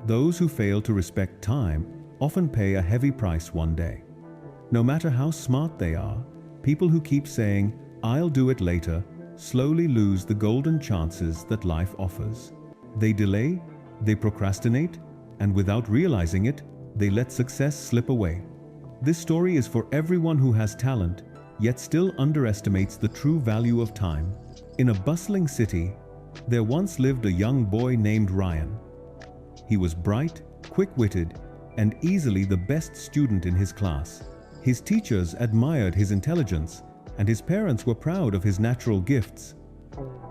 Those who fail to respect time often pay a heavy price one day. No matter how smart they are, people who keep saying, "I'll do it later," slowly lose the golden chances that life offers. They delay, they procrastinate, and without realizing it, they let success slip away. This story is for everyone who has talent, yet still underestimates the true value of time. In a bustling city, there once lived a young boy named Ryan. He was bright, quick-witted, and easily the best student in his class. His teachers admired his intelligence, and his parents were proud of his natural gifts.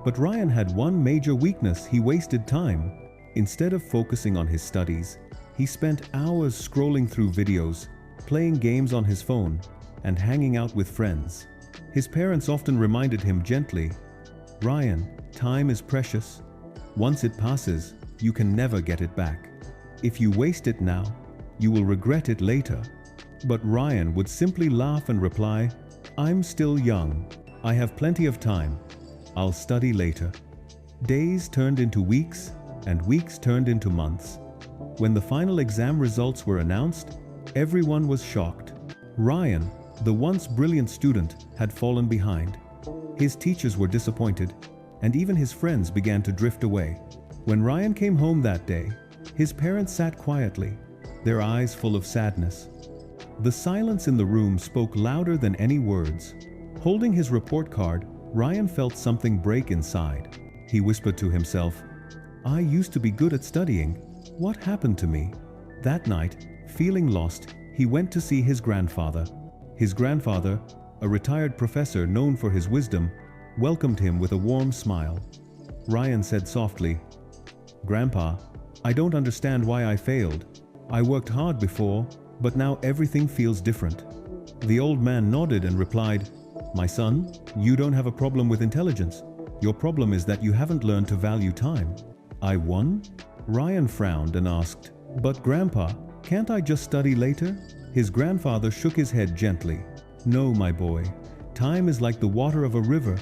But Ryan had one major weakness: he wasted time. Instead of focusing on his studies, he spent hours scrolling through videos, playing games on his phone, and hanging out with friends. His parents often reminded him gently, "Ryan, time is precious. Once it passes, you can never get it back. If you waste it now, you will regret it later." But Ryan would simply laugh and reply, "I'm still young. I have plenty of time. I'll study later." Days turned into weeks, and weeks turned into months. When the final exam results were announced, everyone was shocked. Ryan, the once brilliant student, had fallen behind. His teachers were disappointed, and even his friends began to drift away. When Ryan came home that day, his parents sat quietly, their eyes full of sadness. The silence in the room spoke louder than any words. Holding his report card, Ryan felt something break inside. He whispered to himself, "I used to be good at studying. What happened to me?" That night, feeling lost, he went to see his grandfather. His grandfather, a retired professor known for his wisdom, welcomed him with a warm smile. Ryan said softly, "Grandpa, I don't understand why I failed. I worked hard before, but now everything feels different." The old man nodded and replied, "My son, you don't have a problem with intelligence. Your problem is that you haven't learned to value time." "I won?" Ryan frowned and asked, "But Grandpa, can't I just study later?" His grandfather shook his head gently. "No, my boy. Time is like the water of a river.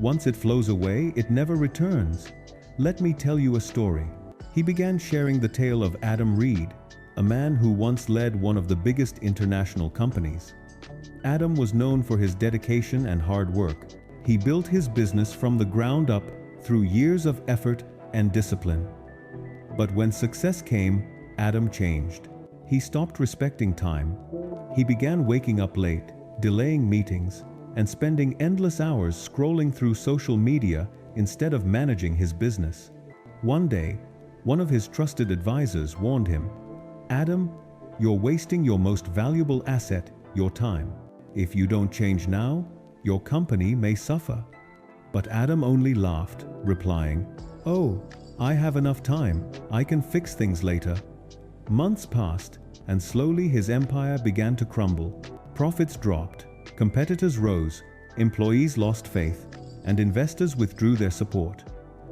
Once it flows away, it never returns. Let me tell you a story." He began sharing the tale of Adam Reed, a man who once led one of the biggest international companies. Adam was known for his dedication and hard work. He built his business from the ground up through years of effort and discipline. But when success came, Adam changed. He stopped respecting time. He began waking up late, delaying meetings, and spending endless hours scrolling through social media instead of managing his business. One day, one of his trusted advisors warned him, "Adam, you're wasting your most valuable asset, your time. If you don't change now, your company may suffer." But Adam only laughed, replying, "Oh, I have enough time. I can fix things later." Months passed, and slowly his empire began to crumble. Profits dropped, competitors rose, employees lost faith, and investors withdrew their support.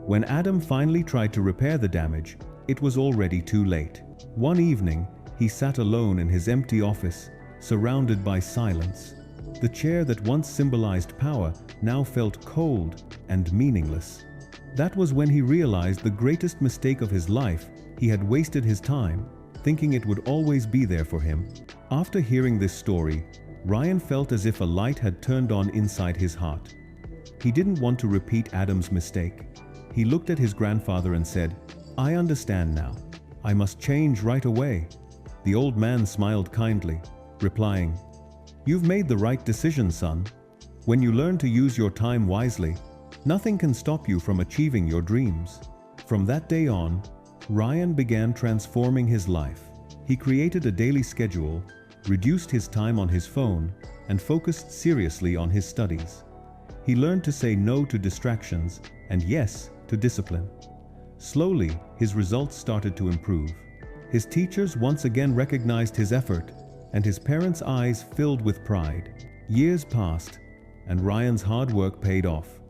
When Adam finally tried to repair the damage, it was already too late. One evening, he sat alone in his empty office, surrounded by silence. The chair that once symbolized power now felt cold and meaningless. That was when he realized the greatest mistake of his life. He had wasted his time, thinking it would always be there for him. After hearing this story, Ryan felt as if a light had turned on inside his heart. He didn't want to repeat Adam's mistake. He looked at his grandfather and said, "I understand now. I must change right away." The old man smiled kindly, replying, "You've made the right decision, son. When you learn to use your time wisely, nothing can stop you from achieving your dreams." From that day on, Ryan began transforming his life. He created a daily schedule, reduced his time on his phone, and focused seriously on his studies. He learned to say no to distractions and yes to discipline. Slowly, his results started to improve. His teachers once again recognized his effort, and his parents' eyes filled with pride. Years passed, and Ryan's hard work paid off.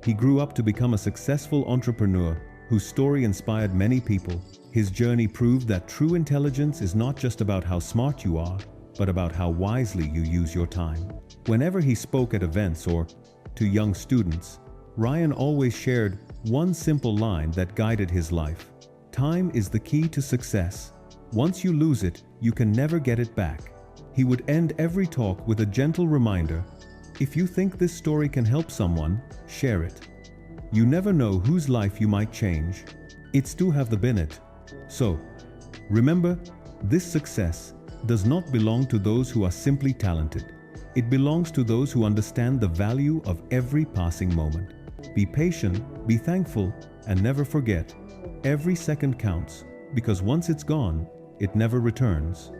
He grew up to become a successful entrepreneur whose story inspired many people. His journey proved that true intelligence is not just about how smart you are, but about how wisely you use your time. Whenever he spoke at events or to young students, Ryan always shared one simple line that guided his life. Time is the key to success. Once you lose it, you can never get it back. He would end every talk with a gentle reminder, if you think this story can help someone, share it. You never know whose life you might change. It's to have the been. So, remember, this success does not belong to those who are simply talented. It belongs to those who understand the value of every passing moment. Be patient, be thankful, and never forget, every second counts, because once it's gone, it never returns.